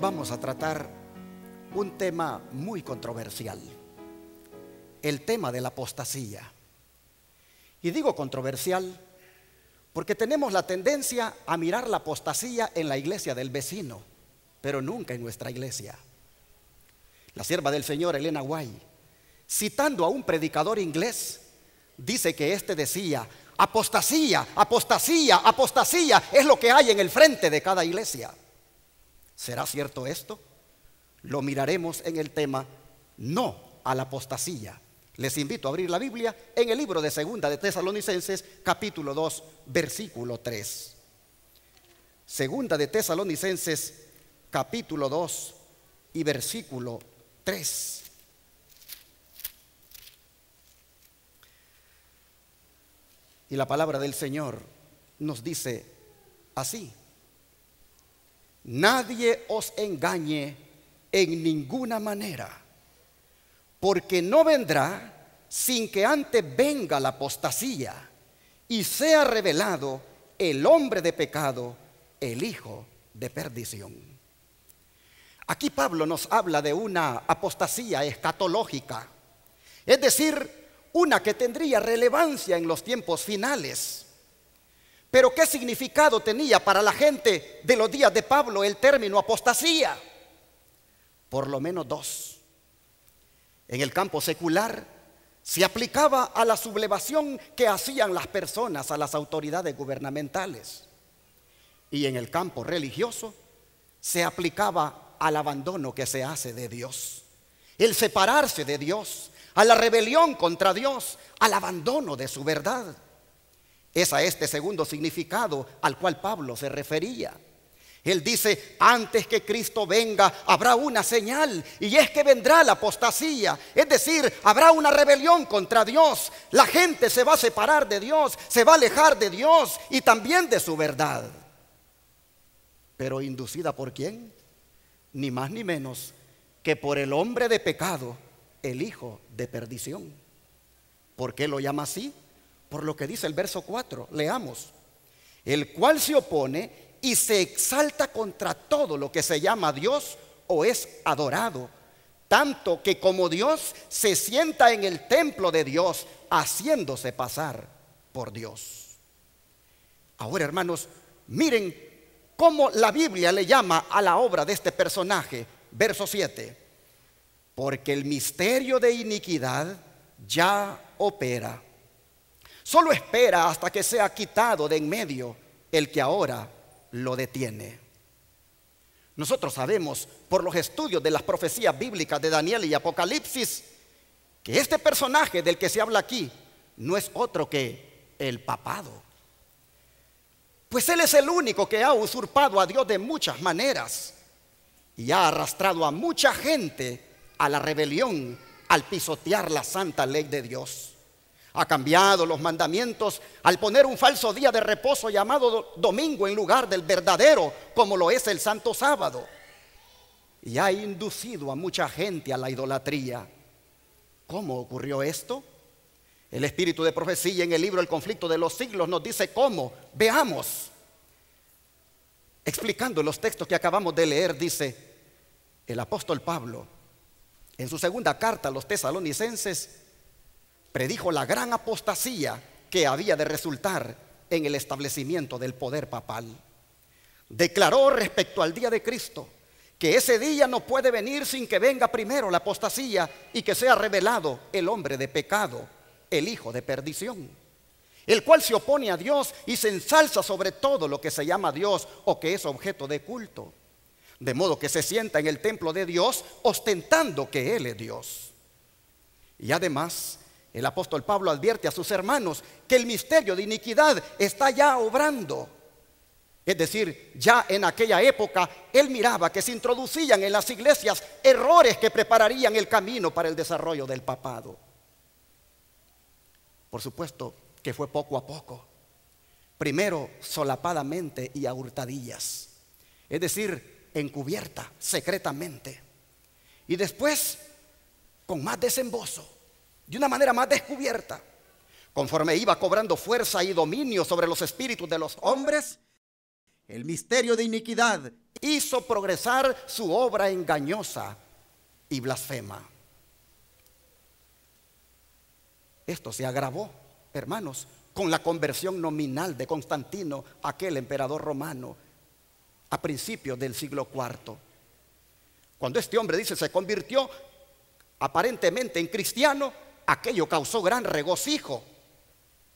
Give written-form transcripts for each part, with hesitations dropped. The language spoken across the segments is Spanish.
vamos a tratar un tema muy controversial, el tema de la apostasía. Y digo controversial porque tenemos la tendencia a mirar la apostasía en la iglesia del vecino, pero nunca en nuestra iglesia. La sierva del Señor, Elena White, citando a un predicador inglés, dice que éste decía: apostasía, apostasía, apostasía es lo que hay en el frente de cada iglesia. ¿Será cierto esto? Lo miraremos en el tema no a la apostasía. Les invito a abrir la Biblia en el libro de Segunda de Tesalonicenses, capítulo 2, versículo 3. Segunda de Tesalonicenses, capítulo 2 y versículo 3. Y la palabra del Señor nos dice así: nadie os engañe en ninguna manera, porque no vendrá sin que antes venga la apostasía y sea revelado el hombre de pecado, el hijo de perdición. Aquí Pablo nos habla de una apostasía escatológica, es decir, una que tendría relevancia en los tiempos finales. Pero ¿qué significado tenía para la gente de los días de Pablo el término apostasía? Por lo menos dos. En el campo secular se aplicaba a la sublevación que hacían las personas a las autoridades gubernamentales. Y en el campo religioso se aplicaba al abandono que se hace de Dios, el separarse de Dios, a la rebelión contra Dios, al abandono de su verdad. Es a este segundo significado al cual Pablo se refería. Él dice: antes que Cristo venga habrá una señal, y es que vendrá la apostasía, es decir, habrá una rebelión contra Dios. La gente se va a separar de Dios, se va a alejar de Dios y también de su verdad. Pero ¿inducida por quién? Ni más ni menos que por el hombre de pecado, el hijo de perdición. ¿Por qué lo llama así? Por lo que dice el verso 4, leamos: el cual se opone y se exalta contra todo lo que se llama Dios o es adorado, tanto que como Dios se sienta en el templo de Dios, haciéndose pasar por Dios. Ahora, hermanos, miren cómo la Biblia le llama a la obra de este personaje. Verso 7: porque el misterio de iniquidad ya opera. Solo espera hasta que sea quitado de en medio el que ahora lo detiene. Nosotros sabemos por los estudios de las profecías bíblicas de Daniel y Apocalipsis que este personaje del que se habla aquí no es otro que el papado. Pues él es el único que ha usurpado a Dios de muchas maneras y ha arrastrado a mucha gente a la rebelión al pisotear la santa ley de Dios. Ha cambiado los mandamientos al poner un falso día de reposo llamado domingo en lugar del verdadero, como lo es el santo sábado. Y ha inducido a mucha gente a la idolatría. ¿Cómo ocurrió esto? El espíritu de profecía en el libro El conflicto de los siglos nos dice cómo. Veamos. Explicando los textos que acabamos de leer, dice el apóstol Pablo en su segunda carta a los tesalonicenses: predijo la gran apostasía que había de resultar en el establecimiento del poder papal. Declaró respecto al día de Cristo que ese día no puede venir sin que venga primero la apostasía y que sea revelado el hombre de pecado, el hijo de perdición, el cual se opone a Dios y se ensalza sobre todo lo que se llama Dios o que es objeto de culto, de modo que se sienta en el templo de Dios ostentando que Él es Dios. Y además el apóstol Pablo advierte a sus hermanos que el misterio de iniquidad está ya obrando. Es decir, ya en aquella época él miraba que se introducían en las iglesias errores que prepararían el camino para el desarrollo del papado. Por supuesto que fue poco a poco. Primero solapadamente y a hurtadillas, es decir, encubierta, secretamente. Y después con más desembozo, de una manera más descubierta, conforme iba cobrando fuerza y dominio sobre los espíritus de los hombres. el misterio de iniquidad, hizo progresar su obra engañosa y blasfema. Esto se agravó, hermanos, con la conversión nominal de Constantino, aquel emperador romano, a principios del siglo IV. Cuando este hombre, dice, se convirtió aparentemente en cristiano, aquello causó gran regocijo.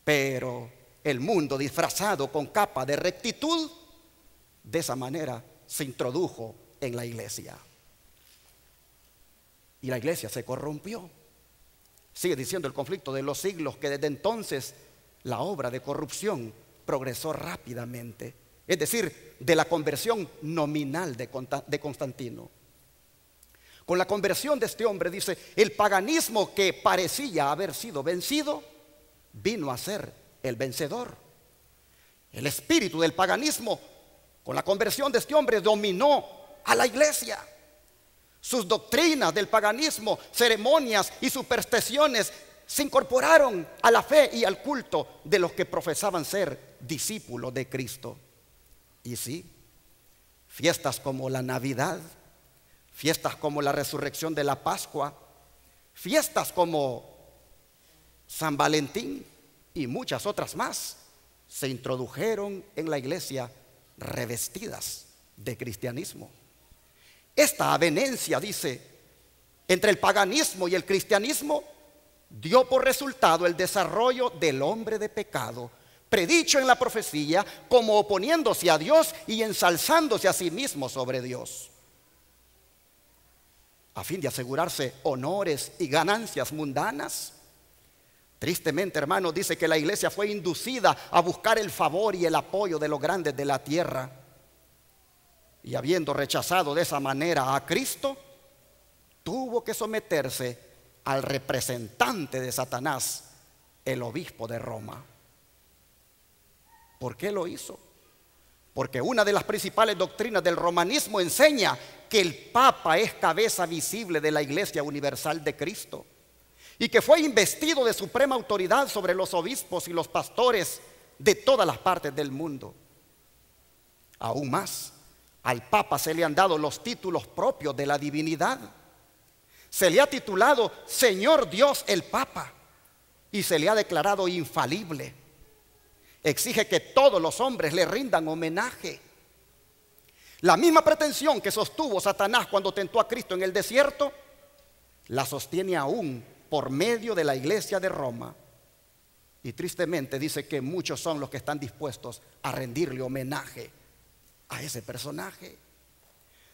Pero el mundo, disfrazado con capa de rectitud, de esa manera se introdujo en la iglesia. Y la iglesia se corrompió. Sigue diciendo el Conflicto de los Siglos que desde entonces la obra de corrupción progresó rápidamente. Es decir, de la conversión nominal de Constantino. Con la conversión de este hombre, dice, el paganismo que parecía haber sido vencido, vino a ser el vencedor. El espíritu del paganismo, con la conversión de este hombre, dominó a la iglesia. Sus doctrinas del paganismo, ceremonias y supersticiones se incorporaron a la fe y al culto de los que profesaban ser discípulos de Cristo. Y sí, fiestas como la Navidad, fiestas como la resurrección de la Pascua, fiestas como San Valentín y muchas otras más se introdujeron en la iglesia revestidas de cristianismo. Esta avenencia, dice, entre el paganismo y el cristianismo dio por resultado el desarrollo del hombre de pecado, predicho en la profecía, como oponiéndose a Dios y ensalzándose a sí mismo sobre Dios, a fin de asegurarse honores y ganancias mundanas. Tristemente, hermanos, dice que la iglesia fue inducida a buscar el favor y el apoyo de los grandes de la tierra. Y habiendo rechazado de esa manera a Cristo, tuvo que someterse al representante de Satanás, el obispo de Roma. ¿Por qué lo hizo? Porque una de las principales doctrinas del romanismo enseña que el Papa es cabeza visible de la Iglesia Universal de Cristo y que fue investido de suprema autoridad sobre los obispos y los pastores de todas las partes del mundo. Aún más, al Papa se le han dado los títulos propios de la divinidad. Se le ha titulado Señor Dios el Papa y se le ha declarado infalible. Exige que todos los hombres le rindan homenaje. La misma pretensión que sostuvo Satanás cuando tentó a Cristo en el desierto, la sostiene aún por medio de la iglesia de Roma. Y tristemente dice que muchos son los que están dispuestos a rendirle homenaje a ese personaje.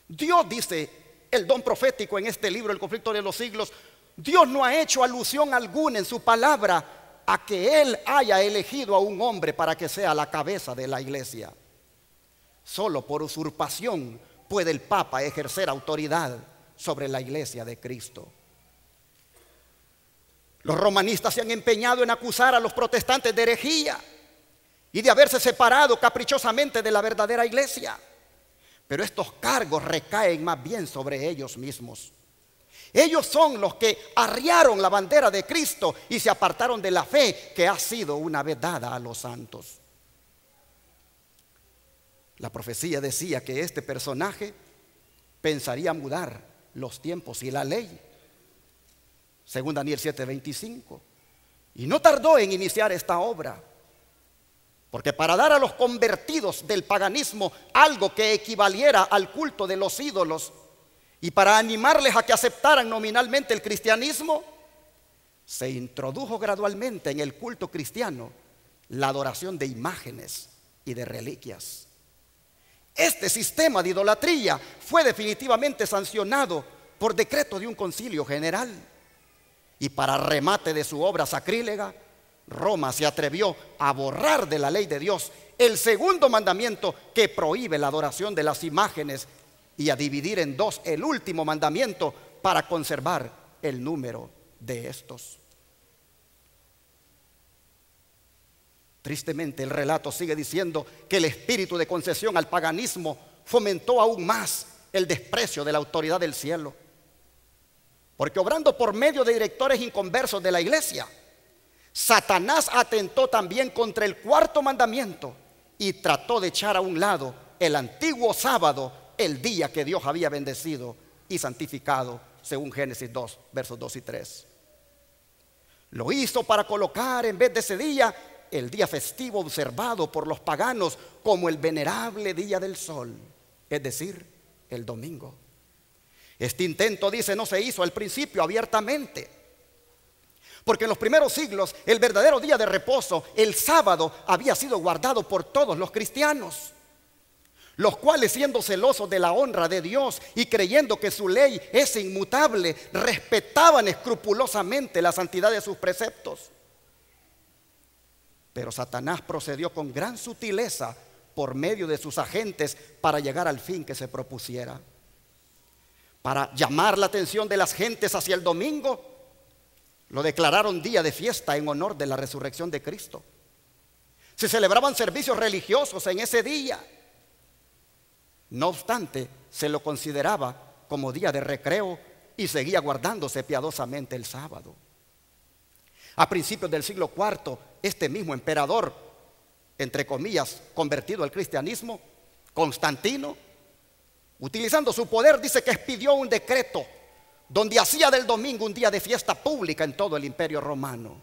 Dios, dice el don profético en este libro, El Conflicto de los Siglos, Dios no ha hecho alusión alguna en su palabra a que Él haya elegido a un hombre para que sea la cabeza de la iglesia. Solo por usurpación puede el Papa ejercer autoridad sobre la iglesia de Cristo. Los romanistas se han empeñado en acusar a los protestantes de herejía y de haberse separado caprichosamente de la verdadera iglesia. Pero estos cargos recaen más bien sobre ellos mismos. Ellos son los que arriaron la bandera de Cristo y se apartaron de la fe que ha sido una vez dada a los santos. La profecía decía que este personaje pensaría mudar los tiempos y la ley, según Daniel 7:25, y no tardó en iniciar esta obra. Porque para dar a los convertidos del paganismo algo que equivaliera al culto de los ídolos y para animarles a que aceptaran nominalmente el cristianismo, se introdujo gradualmente en el culto cristiano la adoración de imágenes y de reliquias. Este sistema de idolatría fue definitivamente sancionado por decreto de un concilio general. Y para remate de su obra sacrílega, Roma se atrevió a borrar de la ley de Dios el segundo mandamiento que prohíbe la adoración de las imágenes y a dividir en dos el último mandamiento para conservar el número de estos. Tristemente, el relato sigue diciendo que el espíritu de concesión al paganismo fomentó aún más el desprecio de la autoridad del cielo. Porque obrando por medio de directores inconversos de la iglesia, Satanás atentó también contra el cuarto mandamiento y trató de echar a un lado el antiguo sábado, el día que Dios había bendecido y santificado, según Génesis 2, versos 2 y 3. Lo hizo para colocar en vez de ese día el día festivo observado por los paganos como el venerable día del sol, es decir, el domingo. Este intento, dice, no se hizo al principio abiertamente, porque en los primeros siglos el verdadero día de reposo, el sábado, había sido guardado por todos los cristianos, los cuales, siendo celosos de la honra de Dios y creyendo que su ley es inmutable, respetaban escrupulosamente la santidad de sus preceptos. Pero Satanás procedió con gran sutileza por medio de sus agentes para llegar al fin que se propusiera. Para llamar la atención de las gentes hacia el domingo, lo declararon día de fiesta en honor de la resurrección de Cristo. Se celebraban servicios religiosos en ese día. No obstante, se lo consideraba como día de recreo y seguía guardándose piadosamente el sábado. A principios del siglo IV, este mismo emperador, entre comillas, convertido al cristianismo, Constantino, utilizando su poder, dice que expidió un decreto donde hacía del domingo un día de fiesta pública en todo el imperio romano.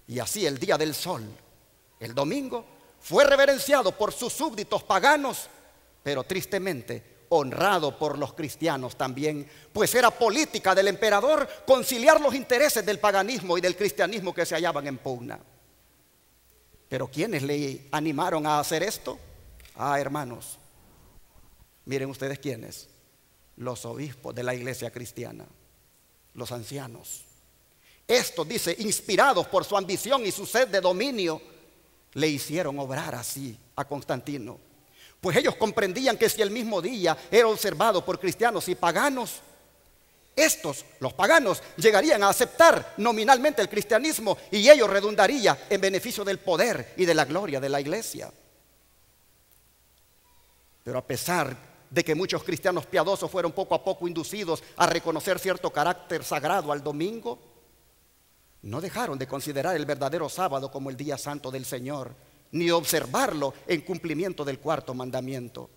Y así el día del sol, el domingo, fue reverenciado por sus súbditos paganos, pero tristemente honrado por los cristianos también, pues era política del emperador conciliar los intereses del paganismo y del cristianismo que se hallaban en pugna. Pero ¿quiénes le animaron a hacer esto? Hermanos, miren ustedes quiénes: los obispos de la iglesia cristiana, los ancianos. Estos, dice, inspirados por su ambición y su sed de dominio, le hicieron obrar así a Constantino. Pues ellos comprendían que si el mismo día era observado por cristianos y paganos, estos, los paganos, llegarían a aceptar nominalmente el cristianismo y ello redundaría en beneficio del poder y de la gloria de la iglesia. Pero a pesar de que muchos cristianos piadosos fueron poco a poco inducidos a reconocer cierto carácter sagrado al domingo, no dejaron de considerar el verdadero sábado como el día santo del Señor, ni de observarlo en cumplimiento del cuarto mandamiento.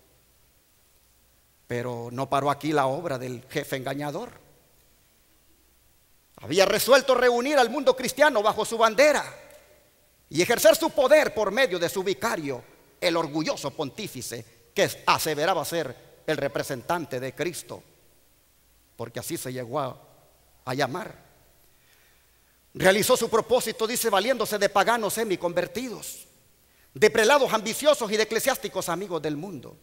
Pero no paró aquí la obra del jefe engañador. Había resuelto reunir al mundo cristiano bajo su bandera y ejercer su poder por medio de su vicario, el orgulloso pontífice que aseveraba ser el representante de Cristo, porque así se llegó a llamar. Realizó su propósito, dice, valiéndose de paganos semiconvertidos, de prelados ambiciosos y de eclesiásticos amigos del mundo.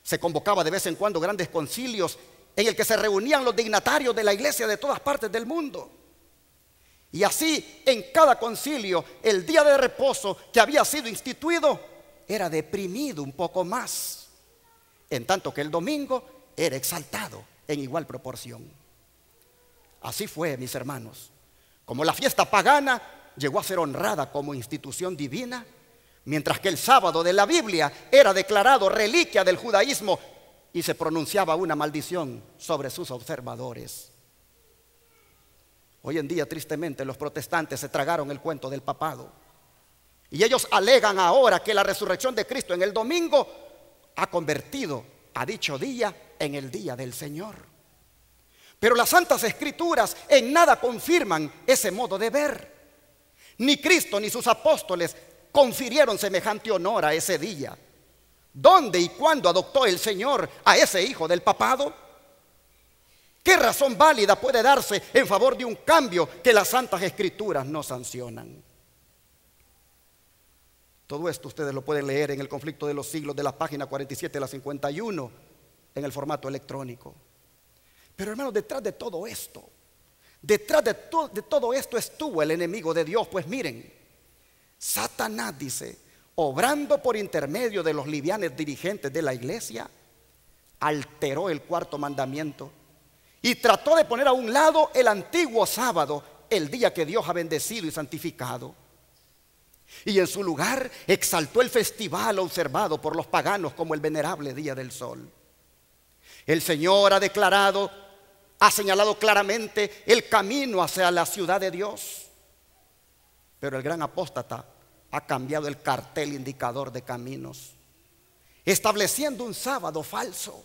Se convocaba de vez en cuando grandes concilios en el que se reunían los dignatarios de la iglesia de todas partes del mundo. Y así, en cada concilio, el día de reposo que había sido instituido era deprimido un poco más, en tanto que el domingo era exaltado en igual proporción. Así fue, mis hermanos, como la fiesta pagana llegó a ser honrada como institución divina, mientras que el sábado de la Biblia era declarado reliquia del judaísmo y se pronunciaba una maldición sobre sus observadores. Hoy en día, tristemente, los protestantes se tragaron el cuento del papado y ellos alegan ahora que la resurrección de Cristo en el domingo ha convertido a dicho día en el día del Señor. Pero las Santas Escrituras en nada confirman ese modo de ver. Ni Cristo ni sus apóstoles confirieron semejante honor a ese día. ¿Dónde y cuándo adoptó el Señor a ese hijo del papado? ¿Qué razón válida puede darse en favor de un cambio que las Santas Escrituras no sancionan? Todo esto ustedes lo pueden leer en El Conflicto de los Siglos, de la página 47 a la 51, en el formato electrónico. Pero hermanos, detrás de todo esto, de todo esto estuvo el enemigo de Dios. Pues miren, Satanás, dice, obrando por intermedio de los livianes dirigentes de la iglesia, alteró el cuarto mandamiento y trató de poner a un lado el antiguo sábado, el día que Dios ha bendecido y santificado. Y en su lugar exaltó el festival observado por los paganos como el venerable día del sol. El Señor ha señalado claramente el camino hacia la ciudad de Dios. Pero el gran apóstata ha cambiado el cartel indicador de caminos. estableciendo un sábado falso.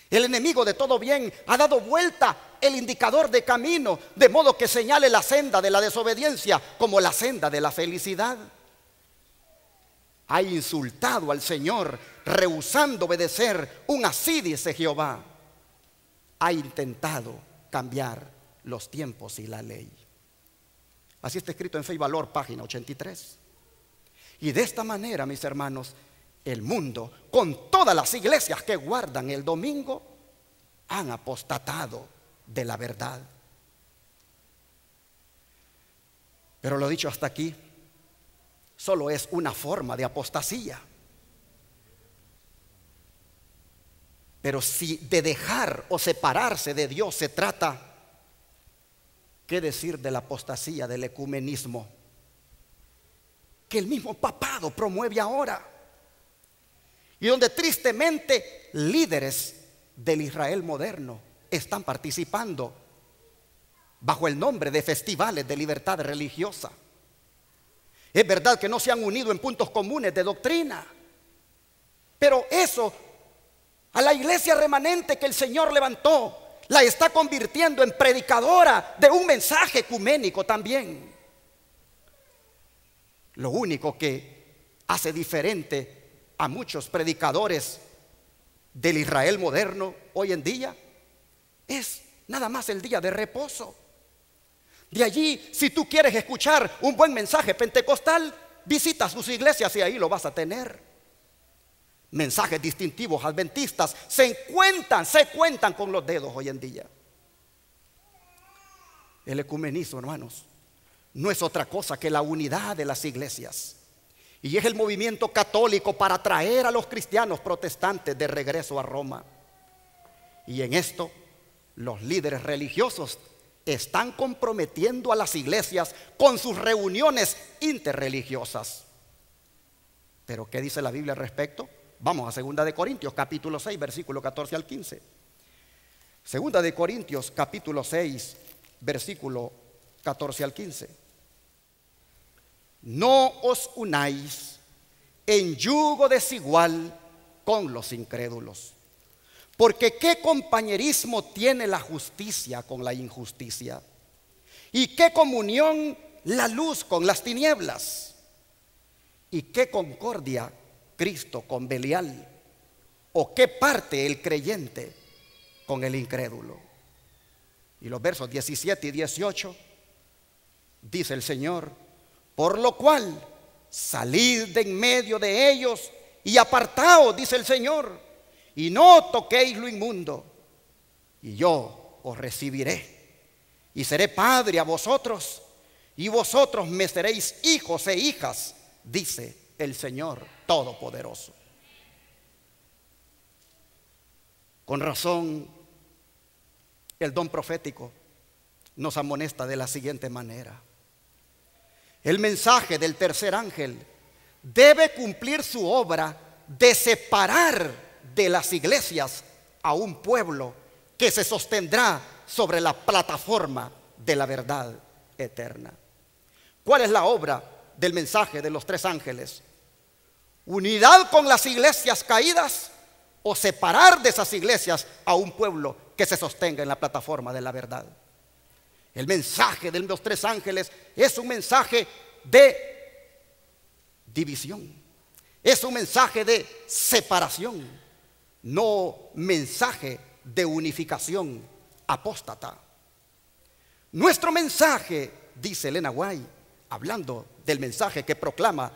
El enemigo de todo bien ha dado vuelta el indicador de camino, de modo que señale la senda de la desobediencia como la senda de la felicidad. Ha insultado al Señor, rehusando obedecer un así dice Jehová. Ha intentado cambiar los tiempos y la ley. Así está escrito en Fe y Valor, página 83. Y de esta manera, mis hermanos, el mundo, con todas las iglesias que guardan el domingo, han apostatado de la verdad. Pero lo dicho hasta aquí, solo es una forma de apostasía. Pero si de dejar o separarse de Dios se trata, ¿qué decir de la apostasía del ecumenismo que el mismo papado promueve ahora? Y donde tristemente líderes del Israel moderno están participando bajo el nombre de festivales de libertad religiosa. Es verdad que no se han unido en puntos comunes de doctrina, pero eso a la iglesia remanente que el Señor levantó la está convirtiendo en predicadora de un mensaje ecuménico también. Lo único que hace diferente a muchos predicadores del Israel moderno hoy en día es nada más el día de reposo. De allí, si tú quieres escuchar un buen mensaje pentecostal, visita sus iglesias y ahí lo vas a tener. Mensajes distintivos adventistas se cuentan con los dedos hoy en día. El ecumenismo, hermanos, no es otra cosa que la unidad de las iglesias. Y es el movimiento católico para traer a los cristianos protestantes de regreso a Roma. Y en esto, los líderes religiosos están comprometiendo a las iglesias con sus reuniones interreligiosas. ¿Pero qué dice la Biblia al respecto? Vamos a 2 de Corintios, capítulo 6, versículo 14 al 15. 2 de Corintios, capítulo 6, versículo 14 al 15. No os unáis en yugo desigual con los incrédulos, porque ¿qué compañerismo tiene la justicia con la injusticia? ¿Y qué comunión la luz con las tinieblas? ¿Y qué concordia Cristo con Belial? ¿O qué parte el creyente con el incrédulo? Y los versos 17 y 18 dice el Señor: por lo cual salid de en medio de ellos y apartaos, dice el Señor, y no toquéis lo inmundo, y yo os recibiré y seré padre a vosotros, y vosotros me seréis hijos e hijas, dice el Señor Todopoderoso. Con razón, el don profético nos amonesta de la siguiente manera: el mensaje del tercer ángel debe cumplir su obra de separar de las iglesias a un pueblo que se sostendrá sobre la plataforma de la verdad eterna. ¿Cuál es la obra del mensaje de los tres ángeles? ¿Unidad con las iglesias caídas o separar de esas iglesias a un pueblo que se sostenga en la plataforma de la verdad? El mensaje de los tres ángeles es un mensaje de división, es un mensaje de separación, no mensaje de unificación apóstata. Nuestro mensaje, dice Elena White, hablando del mensaje que proclama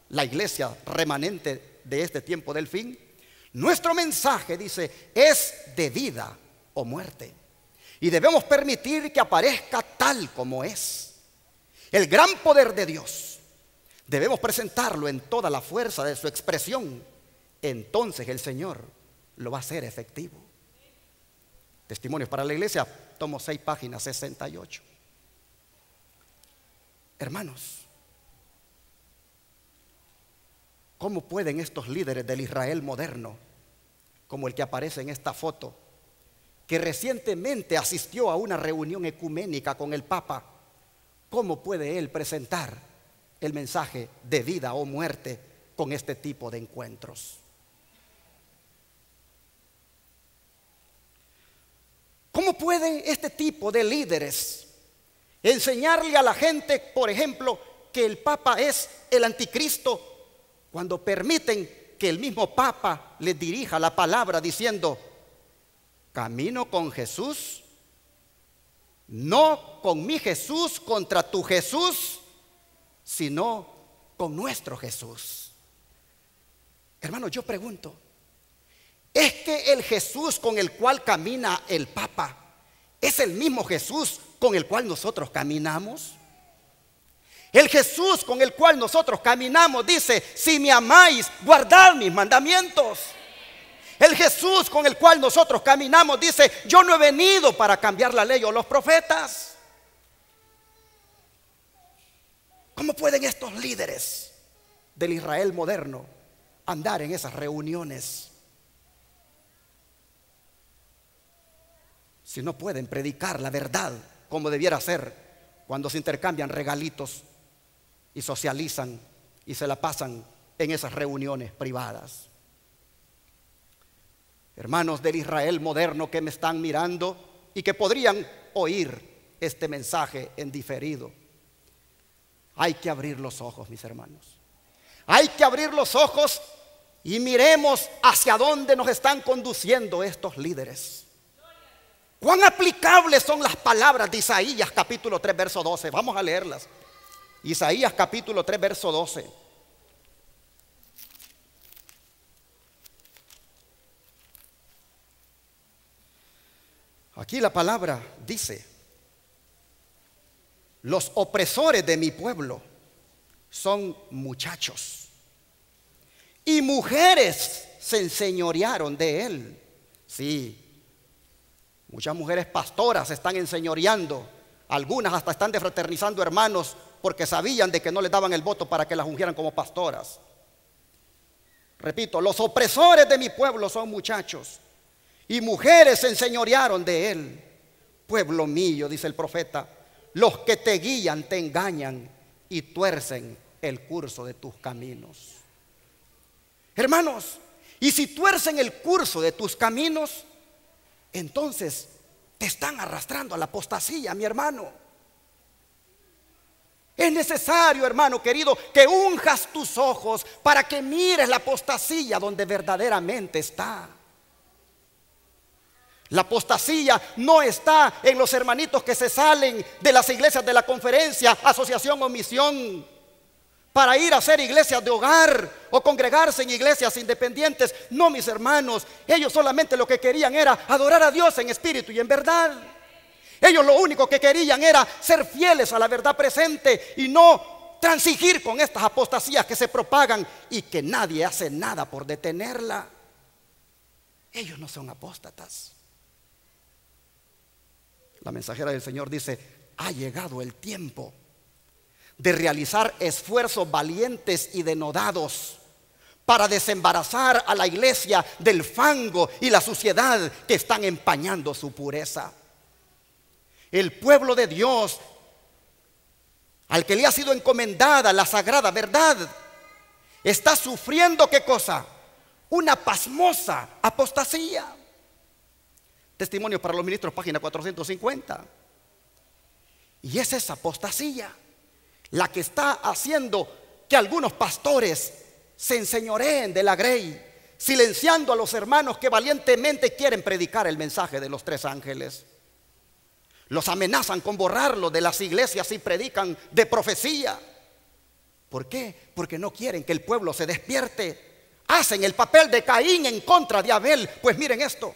la iglesia remanente de este tiempo del fin, nuestro mensaje, dice, es de vida o muerte. Y debemos permitir que aparezca tal como es. El gran poder de Dios debemos presentarlo en toda la fuerza de su expresión. Entonces el Señor lo va a hacer efectivo. Testimonios para la iglesia, tomo 6 páginas, 68. Hermanos, ¿cómo pueden estos líderes del Israel moderno, como el que aparece en esta foto, que recientemente asistió a una reunión ecuménica con el Papa, cómo puede él presentar el mensaje de vida o muerte con este tipo de encuentros? ¿Cómo pueden este tipo de líderes enseñarle a la gente, por ejemplo, que el Papa es el anticristo, cuando permiten que el mismo Papa les dirija la palabra diciendo: camino con Jesús, no con mi Jesús contra tu Jesús, sino con nuestro Jesús? Hermanos, yo pregunto, ¿es que el Jesús con el cual camina el Papa es el mismo Jesús con el cual nosotros caminamos? El Jesús con el cual nosotros caminamos dice: si me amáis, guardad mis mandamientos. El Jesús con el cual nosotros caminamos dice: yo no he venido para cambiar la ley o los profetas. ¿Cómo pueden estos líderes del Israel moderno andar en esas reuniones si no pueden predicar la verdad como debiera ser cuando se intercambian regalitos y socializan y se la pasan en esas reuniones privadas? Hermanos del Israel moderno que me están mirando y que podrían oír este mensaje en diferido, hay que abrir los ojos, mis hermanos. Hay que abrir los ojos y miremos hacia dónde nos están conduciendo estos líderes. ¿Cuán aplicables son las palabras de Isaías capítulo 3 verso 12? Vamos a leerlas. Isaías capítulo 3 verso 12. Aquí la palabra dice: los opresores de mi pueblo son muchachos, y mujeres se enseñorearon de él. Sí, muchas mujeres pastoras se están enseñoreando. Algunas hasta están defraternizando hermanos porque sabían de que no les daban el voto para que las ungieran como pastoras. Repito, los opresores de mi pueblo son muchachos, y mujeres se enseñorearon de él. Pueblo mío, dice el profeta, los que te guían te engañan y tuercen el curso de tus caminos. Hermanos, y si tuercen el curso de tus caminos, entonces te están arrastrando a la apostasía, mi hermano. Es necesario, hermano querido, que unjas tus ojos para que mires la apostasía donde verdaderamente está. La apostasía no está en los hermanitos que se salen de las iglesias de la conferencia, asociación o misión para ir a hacer iglesias de hogar o congregarse en iglesias independientes. No, mis hermanos, ellos solamente lo que querían era adorar a Dios en espíritu y en verdad. Ellos lo único que querían era ser fieles a la verdad presente y no transigir con estas apostasías que se propagan y que nadie hace nada por detenerla. Ellos no son apóstatas. La mensajera del Señor dice: ha llegado el tiempo de realizar esfuerzos valientes y denodados para desembarazar a la iglesia del fango y la suciedad que están empañando su pureza. El pueblo de Dios, al que le ha sido encomendada la sagrada verdad, está sufriendo ¿qué cosa? Una pasmosa apostasía. Testimonios para los ministros, página 450. Y es esa apostasía la que está haciendo que algunos pastores se enseñoreen de la grey, silenciando a los hermanos que valientemente quieren predicar el mensaje de los tres ángeles. Los amenazan con borrarlo de las iglesias si predican de profecía. ¿Por qué? Porque no quieren que el pueblo se despierte. Hacen el papel de Caín en contra de Abel. Pues miren esto: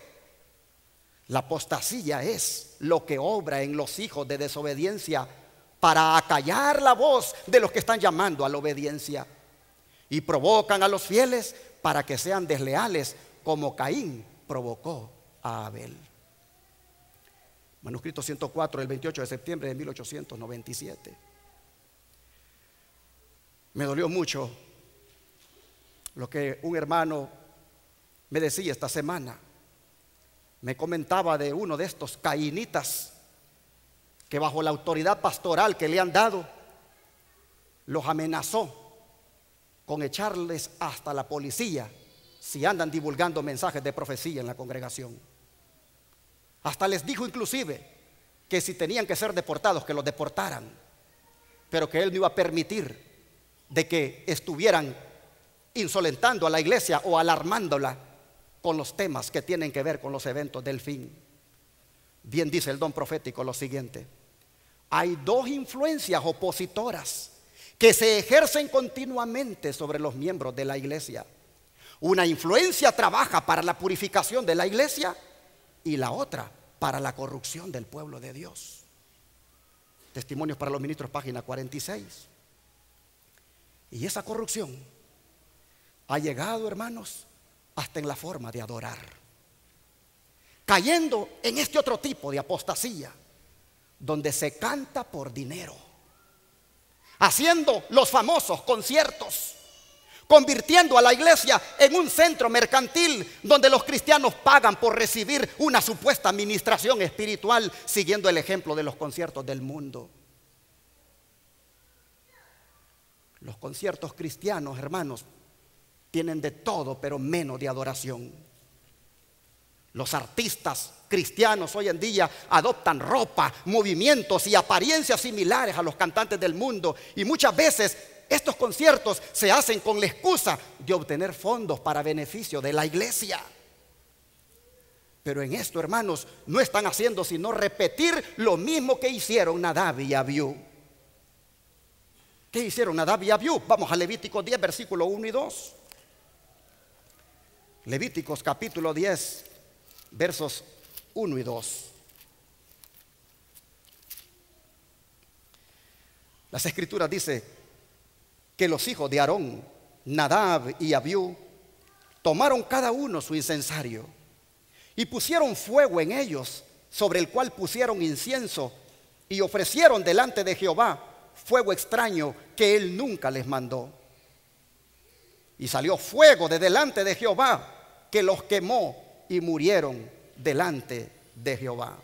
la apostasía es lo que obra en los hijos de desobediencia para acallar la voz de los que están llamando a la obediencia, y provocan a los fieles para que sean desleales, como Caín provocó a Abel. Manuscrito 104 del 28 de septiembre de 1897. Me dolió mucho lo que un hermano me decía esta semana. Me comentaba de uno de estos caínitas que bajo la autoridad pastoral que le han dado, los amenazó con echarles hasta la policía si andan divulgando mensajes de profecía en la congregación. Hasta les dijo inclusive que si tenían que ser deportados, que los deportaran, pero que él no iba a permitir de que estuvieran insolentando a la iglesia o alarmándola con los temas que tienen que ver con los eventos del fin. Bien dice el don profético lo siguiente: hay dos influencias opositoras que se ejercen continuamente sobre los miembros de la iglesia. Una influencia trabaja para la purificación de la iglesia y la otra para la corrupción del pueblo de Dios. Testimonios para los Ministros, página 46. Y esa corrupción ha llegado, hermanos, hasta en la forma de adorar, cayendo en este otro tipo de apostasía, donde se canta por dinero, haciendo los famosos conciertos, convirtiendo a la iglesia en un centro mercantil donde los cristianos pagan por recibir una supuesta administración espiritual, siguiendo el ejemplo de los conciertos del mundo. Los conciertos cristianos, hermanos, tienen de todo, pero menos de adoración. Los artistas cristianos hoy en día adoptan ropa, movimientos y apariencias similares a los cantantes del mundo, y muchas veces estos conciertos se hacen con la excusa de obtener fondos para beneficio de la iglesia. Pero en esto, hermanos, no están haciendo sino repetir lo mismo que hicieron Nadab y Abiú. ¿Qué hicieron Nadab y Abiú? Vamos a Levíticos 10, versículo 1 y 2. Levíticos capítulo 10, versos 1 y 2. Las escrituras dicen que los hijos de Aarón, Nadab y Abiú, tomaron cada uno su incensario y pusieron fuego en ellos, sobre el cual pusieron incienso, y ofrecieron delante de Jehová fuego extraño que él nunca les mandó. Y salió fuego de delante de Jehová, que los quemó y murieron delante de Jehová.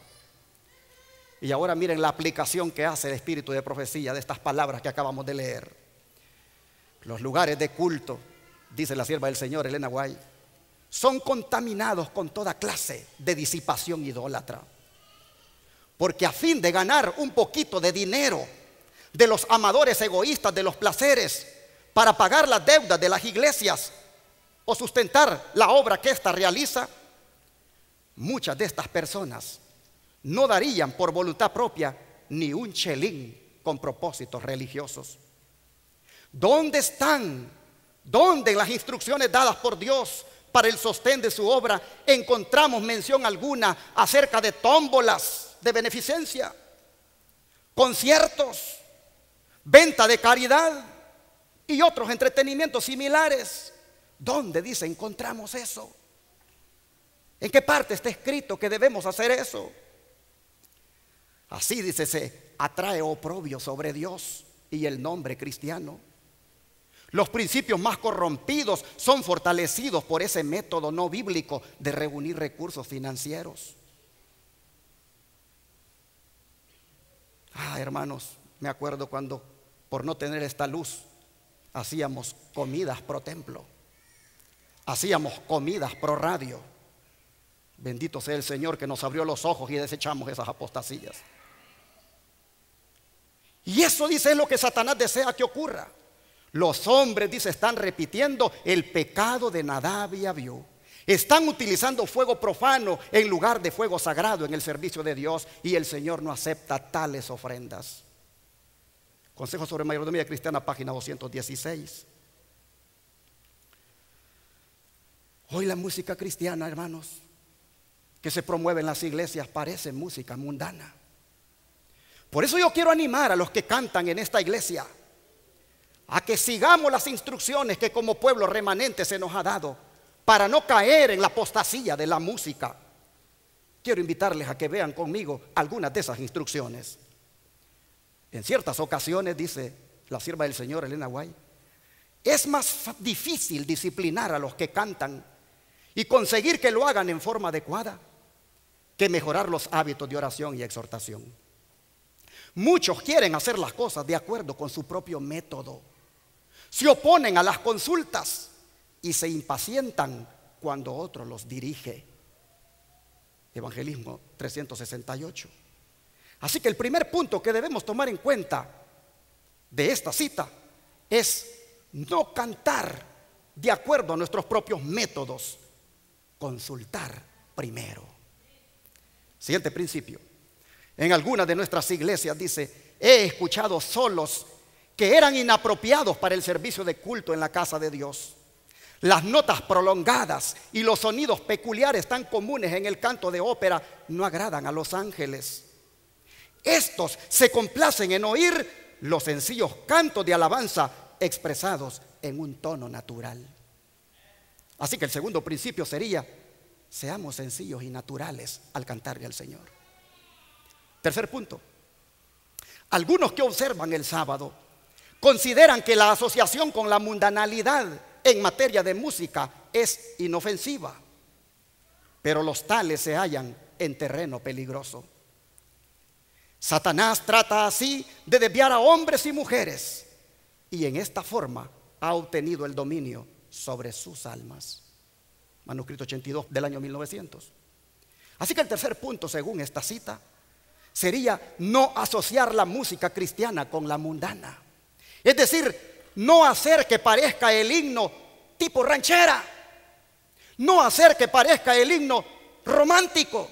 Y ahora miren la aplicación que hace el espíritu de profecía de estas palabras que acabamos de leer. Los lugares de culto, dice la sierva del Señor Elena White, son contaminados con toda clase de disipación idólatra, porque a fin de ganar un poquito de dinero de los amadores egoístas de los placeres, para pagar las deudas de las iglesias o sustentar la obra que ésta realiza, muchas de estas personas no darían por voluntad propia ni un chelín con propósitos religiosos. ¿Dónde están? ¿Dónde en las instrucciones dadas por Dios para el sostén de su obra encontramos mención alguna acerca de tómbolas de beneficencia, conciertos, venta de caridad y otros entretenimientos similares? ¿Dónde dice encontramos eso? ¿En qué parte está escrito que debemos hacer eso? Así dice, se atrae oprobio sobre Dios y el nombre cristiano. Los principios más corrompidos son fortalecidos por ese método no bíblico de reunir recursos financieros. Hermanos, me acuerdo cuando, por no tener esta luz, hacíamos comidas pro templo, hacíamos comidas pro radio. Bendito sea el Señor que nos abrió los ojos y desechamos esas apostasías. Y eso, dice, es lo que Satanás desea que ocurra. Los hombres, dice, están repitiendo el pecado de Nadab y Abiú. Están utilizando fuego profano en lugar de fuego sagrado en el servicio de Dios, y el Señor no acepta tales ofrendas. Consejo sobre Mayordomía Cristiana, página 216. Hoy la música cristiana, hermanos, que se promueve en las iglesias, parece música mundana. Por eso yo quiero animar a los que cantan en esta iglesia a que sigamos las instrucciones que como pueblo remanente se nos ha dado para no caer en la apostasía de la música. Quiero invitarles a que vean conmigo algunas de esas instrucciones. En ciertas ocasiones, dice la sierva del Señor Elena White, es más difícil disciplinar a los que cantan y conseguir que lo hagan en forma adecuada que mejorar los hábitos de oración y exhortación. Muchos quieren hacer las cosas de acuerdo con su propio método, se oponen a las consultas y se impacientan cuando otro los dirige. Evangelismo 368. Así que el primer punto que debemos tomar en cuenta de esta cita es no cantar de acuerdo a nuestros propios métodos, consultar primero. Siguiente principio. En algunas de nuestras iglesias dice: he escuchado solos que eran inapropiados para el servicio de culto en la casa de Dios. Las notas prolongadas y los sonidos peculiares tan comunes en el canto de ópera no agradan a los ángeles. Estos se complacen en oír los sencillos cantos de alabanza expresados en un tono natural. Así que el segundo principio sería: seamos sencillos y naturales al cantarle al Señor. Tercer punto. Algunos que observan el sábado consideran que la asociación con la mundanalidad en materia de música es inofensiva, pero los tales se hallan en terreno peligroso. Satanás trata así de desviar a hombres y mujeres, y en esta forma ha obtenido el dominio sobre sus almas. Manuscrito 82 del año 1900. Así que el tercer punto, según esta cita, sería no asociar la música cristiana con la mundana. Es decir, no hacer que parezca el himno tipo ranchera, no hacer que parezca el himno romántico,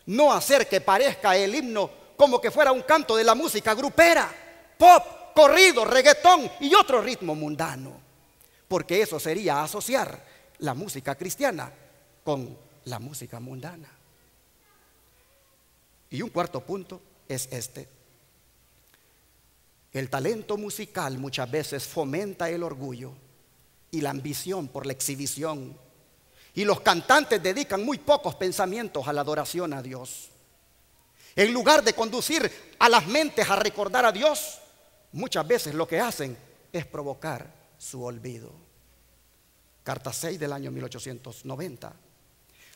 no hacer que parezca el himno como que fuera un canto de la música grupera, pop, corrido, reggaetón y otro ritmo mundano, porque eso sería asociar la música cristiana con la música mundana. Y un cuarto punto es este: el talento musical muchas veces fomenta el orgullo y la ambición por la exhibición, y los cantantes dedican muy pocos pensamientos a la adoración a Dios. En lugar de conducir a las mentes a recordar a Dios, muchas veces lo que hacen es provocar su olvido. Carta 6 del año 1890.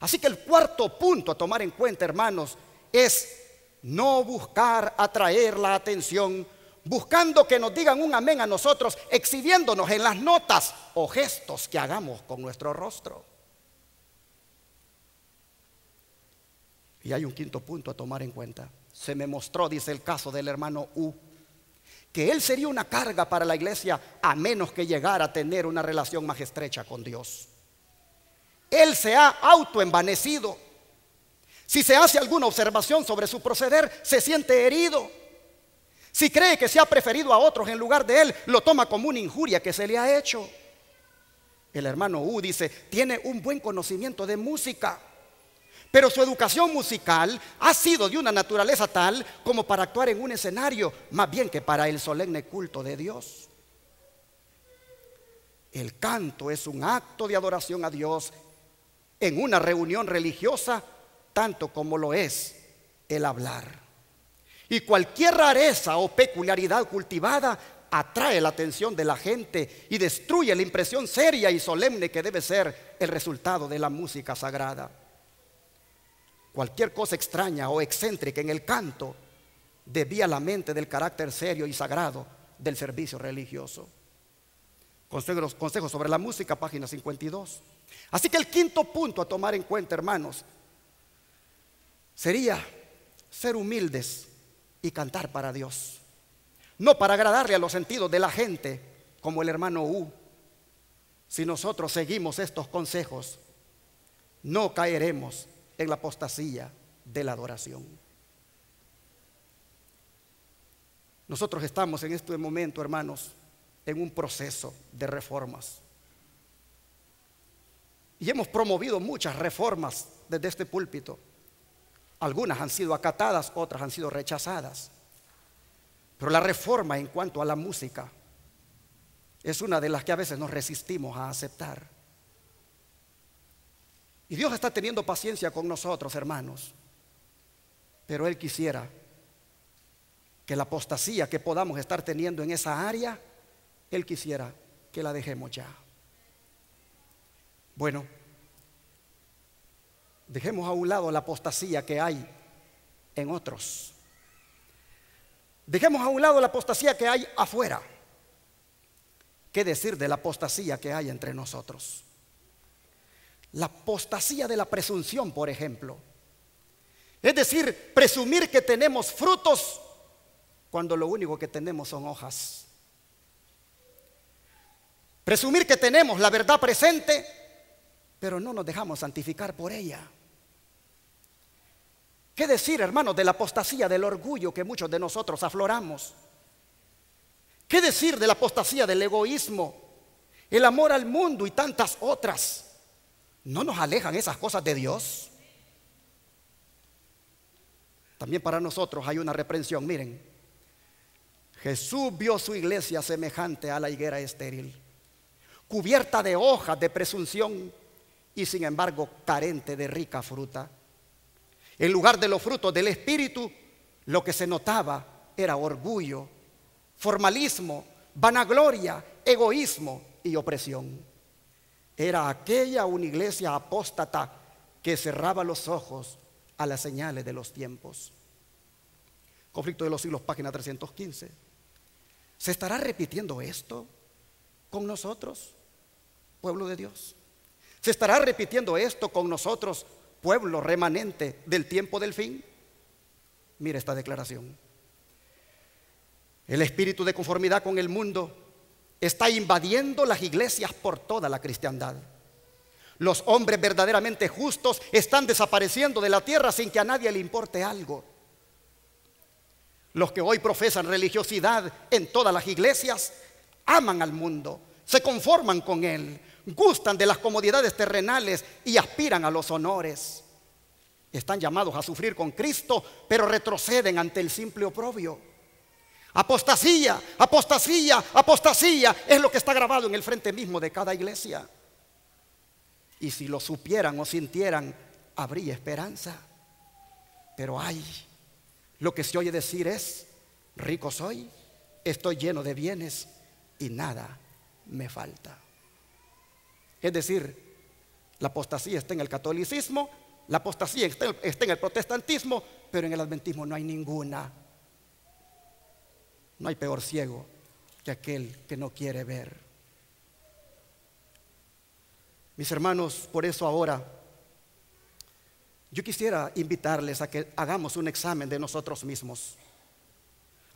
Así que el cuarto punto a tomar en cuenta, hermanos, es no buscar atraer la atención buscando que nos digan un amén a nosotros, exhibiéndonos en las notas o gestos que hagamos con nuestro rostro. Y hay un quinto punto a tomar en cuenta. Se me mostró, dice el caso del hermano U, que él sería una carga para la iglesia a menos que llegara a tener una relación más estrecha con Dios. Él se ha autoenvanecido. Si se hace alguna observación sobre su proceder, se siente herido. Si cree que se ha preferido a otros en lugar de él, lo toma como una injuria que se le ha hecho. El hermano U dice, tiene un buen conocimiento de música, pero su educación musical ha sido de una naturaleza tal como para actuar en un escenario, más bien que para el solemne culto de Dios. El canto es un acto de adoración a Dios en una reunión religiosa, tanto como lo es el hablar. Y cualquier rareza o peculiaridad cultivada atrae la atención de la gente y destruye la impresión seria y solemne que debe ser el resultado de la música sagrada. Cualquier cosa extraña o excéntrica en el canto desvía la mente del carácter serio y sagrado del servicio religioso. Consejos sobre la música, página 52. Así que el quinto punto a tomar en cuenta, hermanos, sería ser humildes y cantar para Dios, no para agradarle a los sentidos de la gente como el hermano U. Si nosotros seguimos estos consejos, no caeremos en la apostasía de la adoración. Nosotros estamos en este momento, hermanos, en un proceso de reformas. Y hemos promovido muchas reformas desde este púlpito. Algunas han sido acatadas, otras han sido rechazadas. Pero la reforma en cuanto a la música es una de las que a veces nos resistimos a aceptar. Y Dios está teniendo paciencia con nosotros, hermanos. Pero Él quisiera que la apostasía que podamos estar teniendo en esa área, Él quisiera que la dejemos ya. Bueno, dejemos a un lado la apostasía que hay en otros. Dejemos a un lado la apostasía que hay afuera. ¿Qué decir de la apostasía que hay entre nosotros? La apostasía de la presunción, por ejemplo, Es decir, presumir que tenemos frutos cuando lo único que tenemos son hojas. Presumir que tenemos la verdad presente, pero no nos dejamos santificar por ella. ¿Qué decir, hermanos, de la apostasía del orgullo que muchos de nosotros afloramos? ¿Qué decir de la apostasía del egoísmo, el amor al mundo y tantas otras? ¿No nos alejan esas cosas de Dios? También para nosotros hay una reprensión. Miren, Jesús vio su iglesia semejante a la higuera estéril, cubierta de hojas de presunción y sin embargo carente de rica fruta. En lugar de los frutos del Espíritu, lo que se notaba era orgullo, formalismo, vanagloria, egoísmo y opresión. Era aquella una iglesia apóstata que cerraba los ojos a las señales de los tiempos. Conflicto de los siglos, página 315. ¿Se estará repitiendo esto con nosotros, pueblo de Dios? ¿Se estará repitiendo esto con nosotros, pueblo remanente del tiempo del fin? Mire esta declaración. El espíritu de conformidad con el mundo está invadiendo las iglesias por toda la cristiandad. Los hombres verdaderamente justos están desapareciendo de la tierra sin que a nadie le importe algo. Los que hoy profesan religiosidad en todas las iglesias aman al mundo, se conforman con él, gustan de las comodidades terrenales y aspiran a los honores. Están llamados a sufrir con Cristo, pero retroceden ante el simple oprobio. Apostasía, apostasía, apostasía es lo que está grabado en el frente mismo de cada iglesia. Y si lo supieran o sintieran, habría esperanza. Pero ay, lo que se oye decir es: rico soy, estoy lleno de bienes y nada me falta. Es decir, la apostasía está en el catolicismo, la apostasía está en el protestantismo, pero en el adventismo no hay ninguna. No hay peor ciego que aquel que no quiere ver. Mis hermanos, por eso ahora yo quisiera invitarles a que hagamos un examen de nosotros mismos.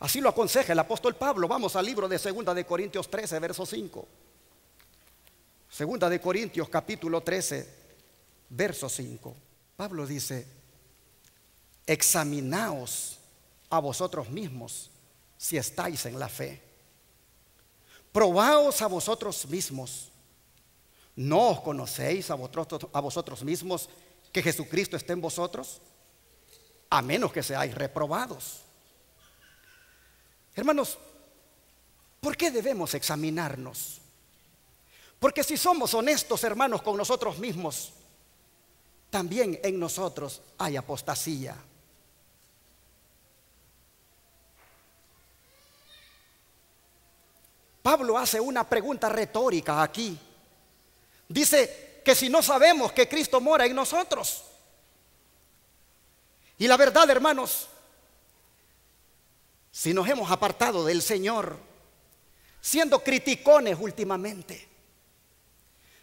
Así lo aconseja el apóstol Pablo. Vamos al libro de 2 de Corintios 13, verso 5. 2 de Corintios capítulo 13, verso 5. Pablo dice: examinaos a vosotros mismos si estáis en la fe. Probaos a vosotros mismos. ¿No os conocéis a vosotros mismos que Jesucristo está en vosotros? A menos que seáis reprobados. Hermanos, ¿por qué debemos examinarnos? Porque si somos honestos, hermanos, con nosotros mismos, también en nosotros hay apostasía. Pablo hace una pregunta retórica aquí. Dice que si no sabemos que Cristo mora en nosotros. Y la verdad, hermanos, si nos hemos apartado del Señor, siendo criticones últimamente,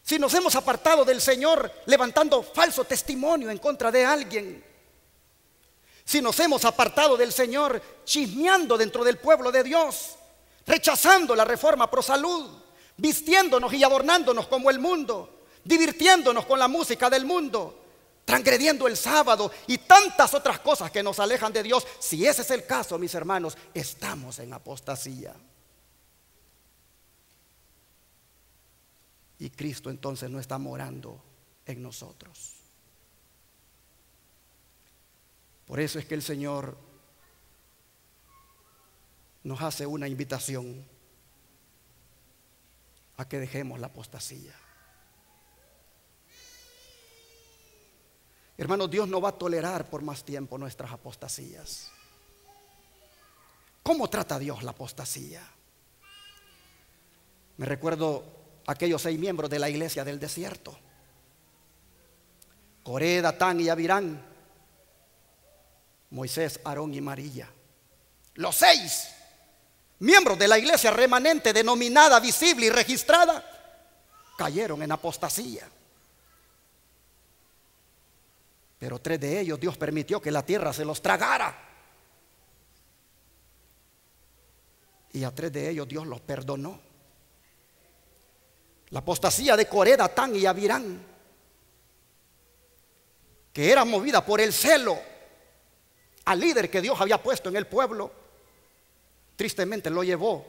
si nos hemos apartado del Señor levantando falso testimonio en contra de alguien, si nos hemos apartado del Señor chismeando dentro del pueblo de Dios, rechazando la reforma pro salud, vistiéndonos y adornándonos como el mundo, divirtiéndonos con la música del mundo, transgrediendo el sábado y tantas otras cosas que nos alejan de Dios, si ese es el caso, mis hermanos, estamos en apostasía. Y Cristo entonces no está morando en nosotros. Por eso es que el Señor nos hace una invitación a que dejemos la apostasía. Hermanos, Dios no va a tolerar por más tiempo nuestras apostasías. ¿Cómo trata Dios la apostasía? Me recuerdo aquellos 6 miembros de la iglesia del desierto: Coré, Datán y Abirán, Moisés, Aarón y María. Los 6 miembros de la iglesia remanente, denominada, visible y registrada, cayeron en apostasía. Pero 3 de ellos Dios permitió que la tierra se los tragara. Y a 3 de ellos Dios los perdonó. La apostasía de Coré, Datán y Abirán, que era movida por el celo al líder que Dios había puesto en el pueblo, tristemente lo llevó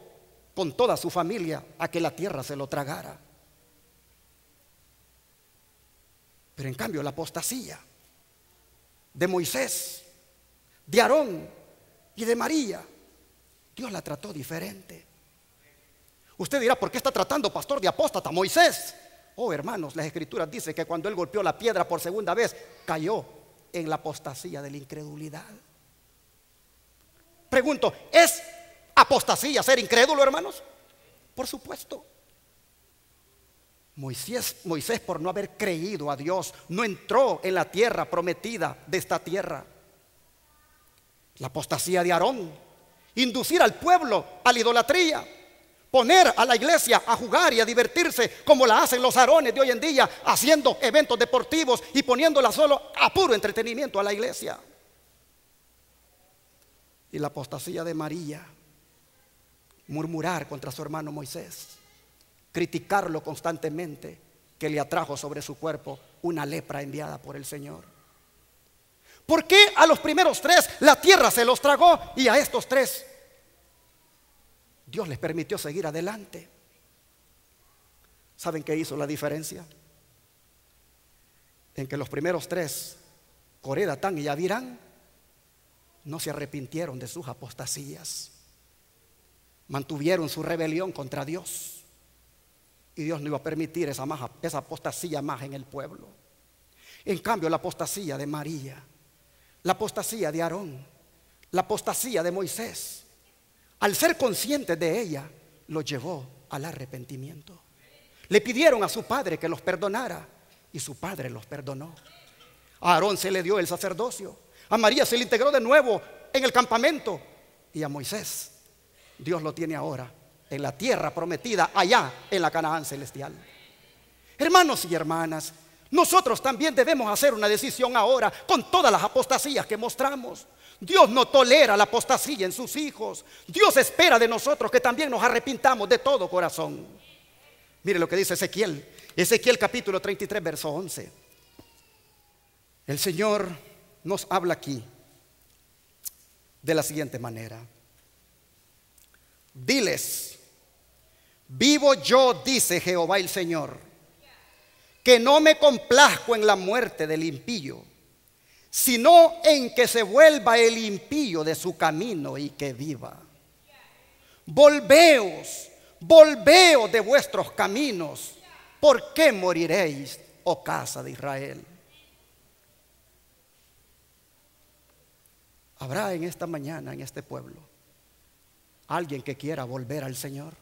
con toda su familia a que la tierra se lo tragara. Pero en cambio la apostasía de Moisés, de Aarón y de María, Dios la trató diferente. Usted dirá, ¿por qué está tratando, pastor, de apóstata Moisés? Oh, hermanos, las escrituras dicen que cuando él golpeó la piedra por segunda vez, cayó en la apostasía de la incredulidad. Pregunto, ¿es apostasía ser incrédulo, hermanos? Por supuesto. Moisés, por no haber creído a Dios, no entró en la tierra prometida de esta tierra. La apostasía de Aarón, inducir al pueblo a la idolatría, poner a la iglesia a jugar y a divertirse como la hacen los Aarones de hoy en día, haciendo eventos deportivos y poniéndola solo a puro entretenimiento a la iglesia. Y la apostasía de María, murmurar contra su hermano Moisés, criticarlo constantemente, que le atrajo sobre su cuerpo una lepra enviada por el Señor. ¿Por qué a los primeros 3 la tierra se los tragó y a estos 3 Dios les permitió seguir adelante? ¿Saben qué hizo la diferencia? En que los primeros 3, Coré, Datán y Abirán, no se arrepintieron de sus apostasías, mantuvieron su rebelión contra Dios. Y Dios no iba a permitir esa apostasía más en el pueblo. En cambio, la apostasía de María, la apostasía de Aarón, la apostasía de Moisés, al ser conscientes de ella, los llevó al arrepentimiento. Le pidieron a su padre que los perdonara y su padre los perdonó. A Aarón se le dio el sacerdocio, a María se le integró de nuevo en el campamento y a Moisés Dios lo tiene ahora en la tierra prometida, allá en la Canaán celestial. Hermanos y hermanas, nosotros también debemos hacer una decisión ahora con todas las apostasías que mostramos. Dios no tolera la apostasía en sus hijos. Dios espera de nosotros que también nos arrepintamos de todo corazón. Mire lo que dice Ezequiel capítulo 33 verso 11. El Señor nos habla aquí de la siguiente manera: diles, vivo yo, dice Jehová el Señor, que no me complazco en la muerte del impío, sino en que se vuelva el impío de su camino y que viva. Volveos de vuestros caminos, ¿por qué moriréis, oh casa de Israel? ¿Habrá en esta mañana, en este pueblo, alguien que quiera volver al Señor?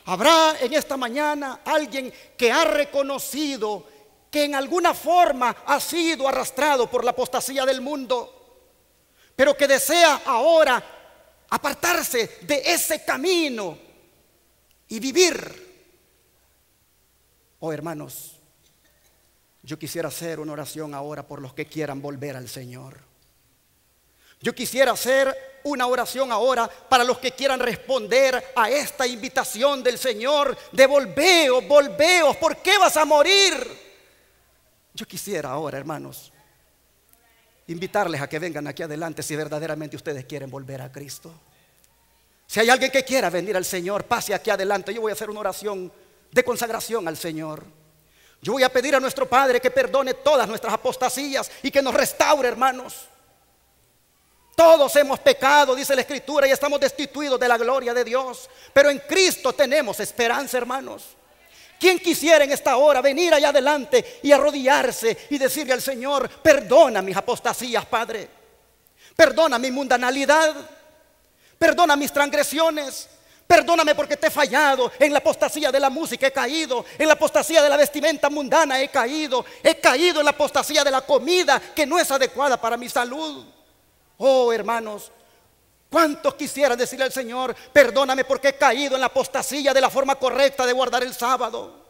¿Habrá en esta mañana alguien que ha reconocido que en alguna forma ha sido arrastrado por la apostasía del mundo, pero que desea ahora apartarse de ese camino y vivir? Oh, hermanos, yo quisiera hacer una oración ahora por los que quieran volver al Señor. Yo quisiera hacer una oración ahora para los que quieran responder a esta invitación del Señor de volveos, ¿por qué vas a morir? Yo quisiera ahora, hermanos, invitarles a que vengan aquí adelante si verdaderamente ustedes quieren volver a Cristo. Si hay alguien que quiera venir al Señor, pase aquí adelante. Yo voy a hacer una oración de consagración al Señor. Yo voy a pedir a nuestro Padre que perdone todas nuestras apostasías y que nos restaure, hermanos. Todos hemos pecado, dice la Escritura, y estamos destituidos de la gloria de Dios. Pero en Cristo tenemos esperanza, hermanos. ¿Quién quisiera en esta hora venir allá adelante y arrodillarse y decirle al Señor: perdona mis apostasías, Padre, perdona mi mundanalidad, perdona mis transgresiones, perdóname porque te he fallado? En la apostasía de la música he caído, en la apostasía de la vestimenta mundana he caído en la apostasía de la comida que no es adecuada para mi salud. Oh, hermanos, ¿cuántos quisieran decirle al Señor: perdóname porque he caído en la apostasía de la forma correcta de guardar el sábado?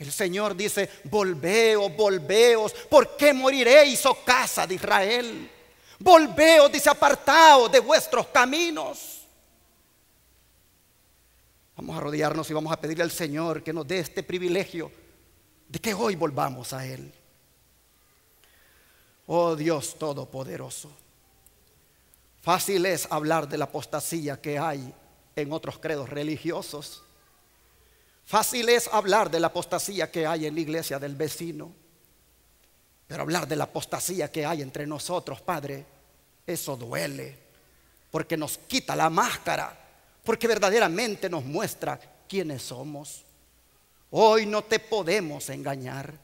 El Señor dice: volveos, volveos, ¿por qué moriréis, oh casa de Israel? Volveos, dice, apartaos de vuestros caminos. Vamos a arrodillarnos y vamos a pedirle al Señor que nos dé este privilegio de que hoy volvamos a Él. Oh Dios Todopoderoso, fácil es hablar de la apostasía que hay en otros credos religiosos. Fácil es hablar de la apostasía que hay en la iglesia del vecino. Pero hablar de la apostasía que hay entre nosotros, Padre, eso duele, porque nos quita la máscara, porque verdaderamente nos muestra quiénes somos. Hoy no te podemos engañar.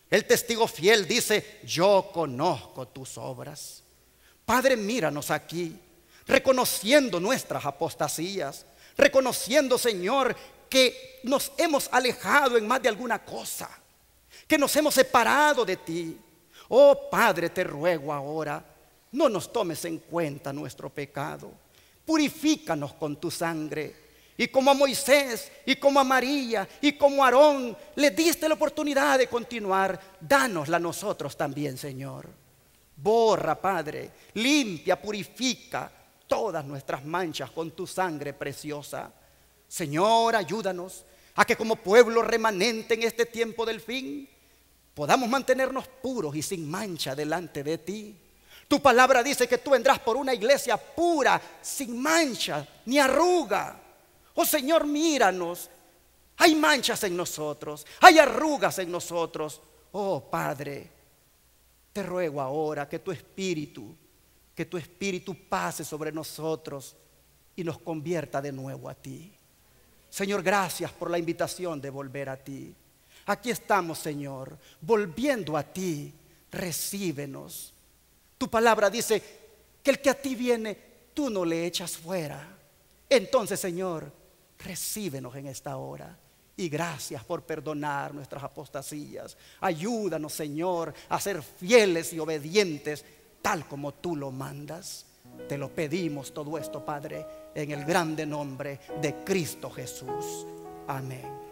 El testigo fiel dice: yo conozco tus obras. Padre, míranos aquí, reconociendo nuestras apostasías, reconociendo, Señor, que nos hemos alejado en más de alguna cosa, que nos hemos separado de ti. Oh Padre, te ruego ahora, no nos tomes en cuenta nuestro pecado. Purifícanos con tu sangre. Y como a Moisés, y como a María, y como a Aarón le diste la oportunidad de continuar, dánosla a nosotros también, Señor. Borra, Padre, limpia, purifica todas nuestras manchas con tu sangre preciosa. Señor, ayúdanos a que como pueblo remanente en este tiempo del fin podamos mantenernos puros y sin mancha delante de ti. Tu palabra dice que tú vendrás por una iglesia pura, sin mancha ni arruga. Oh Señor, míranos. Hay manchas en nosotros, hay arrugas en nosotros. Oh Padre, te ruego ahora que tu Espíritu pase sobre nosotros y nos convierta de nuevo a ti. Señor, gracias por la invitación de volver a ti. Aquí estamos, Señor, volviendo a ti. Recíbenos. Tu palabra dice que el que a ti viene, tú no le echas fuera. Entonces, Señor, recíbenos en esta hora. Y gracias por perdonar nuestras apostasías. Ayúdanos, Señor, a ser fieles y obedientes, tal como tú lo mandas. Te lo pedimos todo esto, Padre, en el grande nombre de Cristo Jesús. Amén.